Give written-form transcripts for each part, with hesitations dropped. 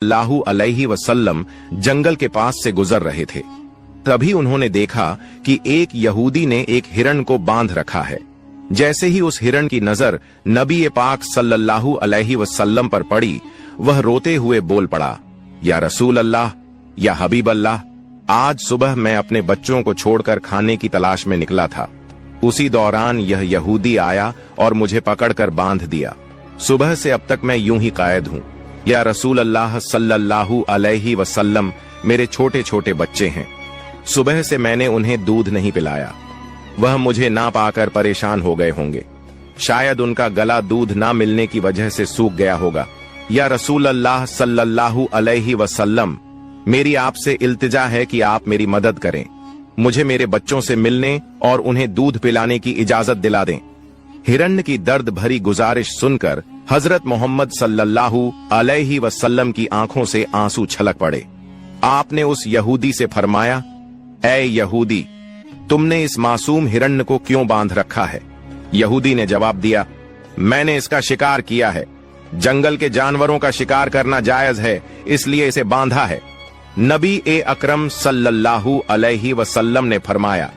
सल्लल्लाहु अलैहि वसल्लम जंगल के पास से गुजर रहे थे। तभी उन्होंने देखा कि एक यहूदी ने एक हिरण को बांध रखा है। जैसे ही उस हिरण की नजर नबी पाक सल्लल्लाहु अलैहि वसल्लम पर पड़ी, वह रोते हुए बोल पड़ा, या रसूल अल्लाह, या हबीब अल्लाह, आज सुबह मैं अपने बच्चों को छोड़कर खाने की तलाश में निकला था। उसी दौरान यह यहूदी आया और मुझे पकड़कर बांध दिया। सुबह से अब तक मैं यूं ही कायद हूं। या रसूल अल्लाह सल्लल्लाहु अलैहि वसल्लम, मेरे छोटे छोटे बच्चे हैं। सुबह से मैंने उन्हें दूध नहीं पिलाया। वह मुझे ना पाकर परेशान हो गए होंगे। शायद उनका गला दूध ना मिलने की वजह से सूख गया होगा। या रसूल अल्लाह सल्लल्लाहु अलैहि वसल्लम, मेरी आपसे इल्तिजा है कि आप मेरी मदद करें। मुझे मेरे बच्चों से मिलने और उन्हें दूध पिलाने की इजाजत दिला दें। हिरण्य की दर्द भरी गुजारिश सुनकर हजरत मोहम्मद सल्लल्लाहु अलैहि वसल्लम की आंखों से आंसू छलक पड़े। आपने उस यहूदी से फरमाया, ऐ यहूदी, तुमने इस मासूम हिरण्य को क्यों बांध रखा है? यहूदी ने जवाब दिया, मैंने इसका शिकार किया है। जंगल के जानवरों का शिकार करना जायज है, इसलिए इसे बांधा है। नबी अकरम सल्लल्लाहु अलैहि वसल्लम ने फरमाया,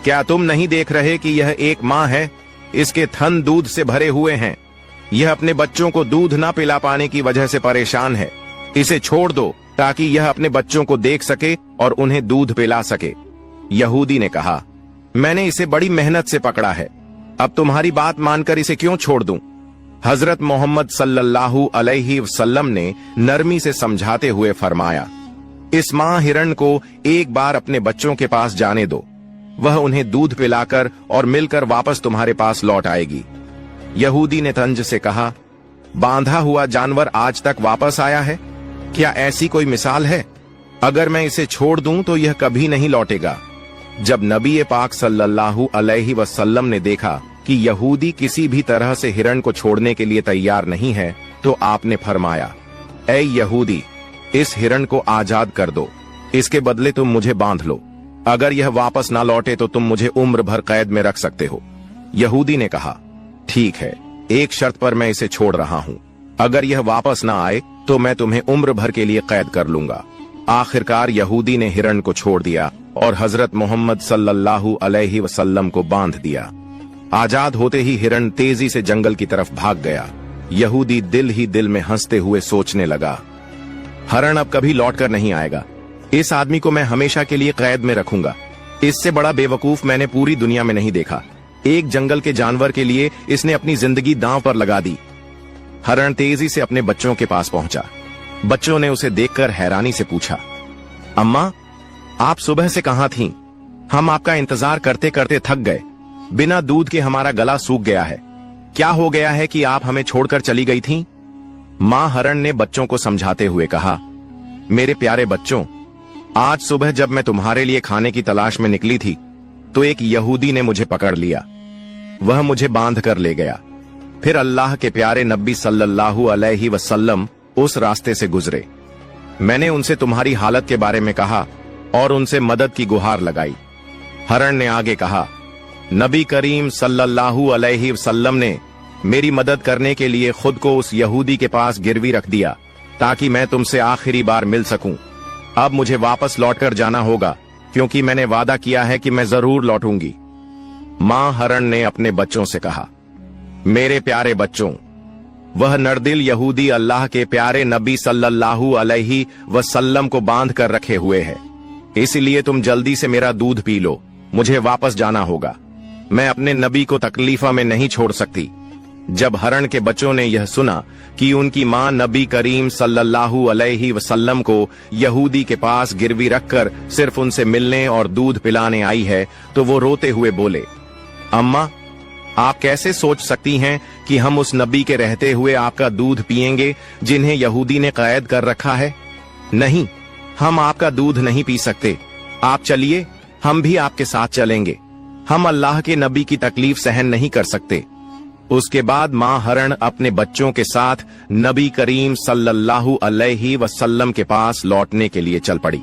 क्या तुम नहीं देख रहे कि यह एक माँ है? इसके थन दूध से भरे हुए हैं। यह अपने बच्चों को दूध ना पिला पाने की वजह से परेशान है। इसे छोड़ दो ताकि यह अपने बच्चों को देख सके और उन्हें दूध पिला सके। यहूदी ने कहा, मैंने इसे बड़ी मेहनत से पकड़ा है, अब तुम्हारी बात मानकर इसे क्यों छोड़ दूं? हजरत मोहम्मद सल्लल्लाहु अलैहि वसल्लम ने नरमी से समझाते हुए फरमाया, इस मां हिरण को एक बार अपने बच्चों के पास जाने दो। वह उन्हें दूध पिलाकर और मिलकर वापस तुम्हारे पास लौट आएगी। यहूदी ने तंज से कहा, बांधा हुआ जानवर आज तक वापस आया है? क्या ऐसी कोई मिसाल है? अगर मैं इसे छोड़ दूं तो यह कभी नहीं लौटेगा। जब नबी पाक सल्लल्लाहु अलैहि वसल्लम ने देखा कि यहूदी किसी भी तरह से हिरण को छोड़ने के लिए तैयार नहीं है, तो आपने फरमाया, ऐ यहूदी, इस हिरण को आजाद कर दो। इसके बदले तुम मुझे बांध लो। अगर यह वापस ना लौटे तो तुम मुझे उम्र भर कैद में रख सकते हो। यहूदी ने कहा, ठीक है, एक शर्त पर मैं इसे छोड़ रहा हूं। अगर यह वापस ना आए तो मैं तुम्हें उम्र भर के लिए कैद कर लूंगा। आखिरकार यहूदी ने हिरण को छोड़ दिया और हजरत मोहम्मद सल्लल्लाहु अलैहि वसल्लम को बांध दिया। आजाद होते ही हिरण तेजी से जंगल की तरफ भाग गया। यहूदी दिल ही दिल में हंसते हुए सोचने लगा, हिरण अब कभी लौटकर नहीं आएगा। इस आदमी को मैं हमेशा के लिए कैद में रखूंगा। इससे बड़ा बेवकूफ मैंने पूरी दुनिया में नहीं देखा। एक जंगल के जानवर के लिए इसने अपनी जिंदगी दांव पर लगा दी। हिरण तेजी से अपने बच्चों के पास पहुंचा। बच्चों ने उसे देखकर हैरानी से पूछा, अम्मा, आप सुबह से कहां थीं? हम आपका इंतजार करते करते थक गए। बिना दूध के हमारा गला सूख गया है। क्या हो गया है कि आप हमें छोड़कर चली गई थीं? मां हिरण ने बच्चों को समझाते हुए कहा, मेरे प्यारे बच्चों, आज सुबह जब मैं तुम्हारे लिए खाने की तलाश में निकली थी तो एक यहूदी ने मुझे पकड़ लिया। वह मुझे बांध कर ले गया। फिर अल्लाह के प्यारे नबी सल्लल्लाहु अलैहि वसल्लम उस रास्ते से गुजरे। मैंने उनसे तुम्हारी हालत के बारे में कहा और उनसे मदद की गुहार लगाई। हिरण ने आगे कहा, नबी करीम सल्लल्लाहु अलैहि वसल्लम ने मेरी मदद करने के लिए खुद को उस यहूदी के पास गिरवी रख दिया ताकि मैं तुमसे आखिरी बार मिल सकूं। अब मुझे वापस लौटकर जाना होगा क्योंकि मैंने वादा किया है कि मैं जरूर लौटूंगी। मां हिरण ने अपने बच्चों से कहा, मेरे प्यारे बच्चों, वह नरदिल यहूदी अल्लाह के प्यारे नबी सल्लल्लाहु अलैहि वसल्लम को बांध कर रखे हुए है। इसलिए तुम जल्दी से मेरा दूध पी लो। मुझे वापस जाना होगा। मैं अपने नबी को तकलीफा में नहीं छोड़ सकती। जब हिरण के बच्चों ने यह सुना कि उनकी मां नबी करीम सल्लल्लाहु अलैहि वसल्लम को यहूदी के पास गिरवी रखकर सिर्फ उनसे मिलने और दूध पिलाने आई है, तो वो रोते हुए बोले, अम्मा, आप कैसे सोच सकती हैं कि हम उस नबी के रहते हुए आपका दूध पिएंगे जिन्हें यहूदी ने कैद कर रखा है? नहीं, हम आपका दूध नहीं पी सकते। आप चलिए, हम भी आपके साथ चलेंगे। हम अल्लाह के नबी की तकलीफ सहन नहीं कर सकते। उसके बाद मां हिरण अपने बच्चों के साथ नबी करीम सल्लल्लाहु अलैहि वसल्लम के पास लौटने के लिए चल पड़ी।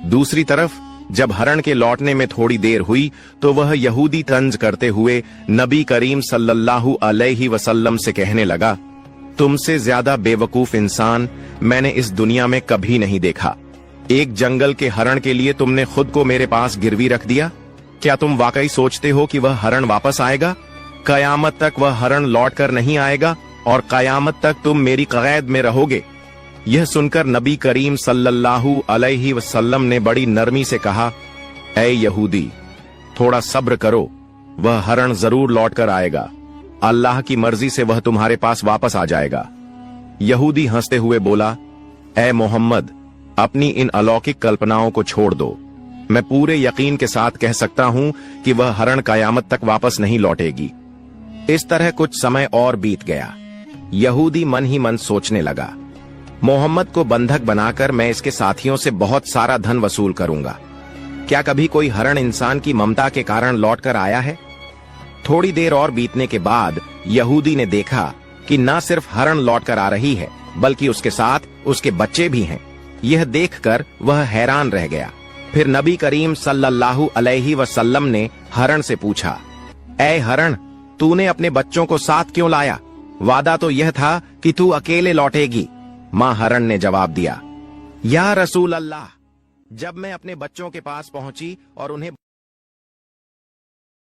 दूसरी तरफ जब हिरण के लौटने में थोड़ी देर हुई तो वह यहूदी तंज करते हुए नबी करीम सल्लल्लाहु अलैहि वसल्लम से कहने लगा, तुमसे ज्यादा बेवकूफ इंसान मैंने इस दुनिया में कभी नहीं देखा। एक जंगल के हरण के लिए तुमने खुद को मेरे पास गिरवी रख दिया। क्या तुम वाकई सोचते हो कि वह हरण वापस आएगा? कयामत तक वह हरण लौट कर नहीं आएगा और कयामत तक तुम मेरी कैद में रहोगे। यह सुनकर नबी करीम सल्लल्लाहु अलैहि वसल्लम ने बड़ी नरमी से कहा, ऐ यहूदी, थोड़ा सब्र करो, वह हरण जरूर लौट कर आएगा। अल्लाह की मर्जी से वह तुम्हारे पास वापस आ जाएगा। यहूदी हंसते हुए बोला, ऐ मोहम्मद, अपनी इन अलौकिक कल्पनाओं को छोड़ दो। मैं पूरे यकीन के साथ कह सकता हूं कि वह हरण कयामत तक वापस नहीं लौटेगी। इस तरह कुछ समय और बीत गया। यहूदी मन ही मन सोचने लगा, मोहम्मद को बंधक बनाकर मैं इसके साथियों से बहुत सारा धन वसूल करूंगा। क्या कभी कोई हरण इंसान की ममता के कारण लौट कर आया है? थोड़ी देर और बीतने के बाद यहूदी ने देखा कि न सिर्फ हरण लौट कर आ रही है, बल्कि उसके साथ उसके बच्चे भी हैं। यह देखकर वह हैरान रह गया। फिर नबी करीम सल्लल्लाहु अलैहि वसल्लम ने हरण से पूछा, ऐ हरण, तूने अपने बच्चों को साथ क्यों लाया? वादा तो यह था कि तू अकेले लौटेगी। मां हरण ने जवाब दिया, या रसूल अल्लाह, जब मैं अपने बच्चों के पास पहुंची और उन्हें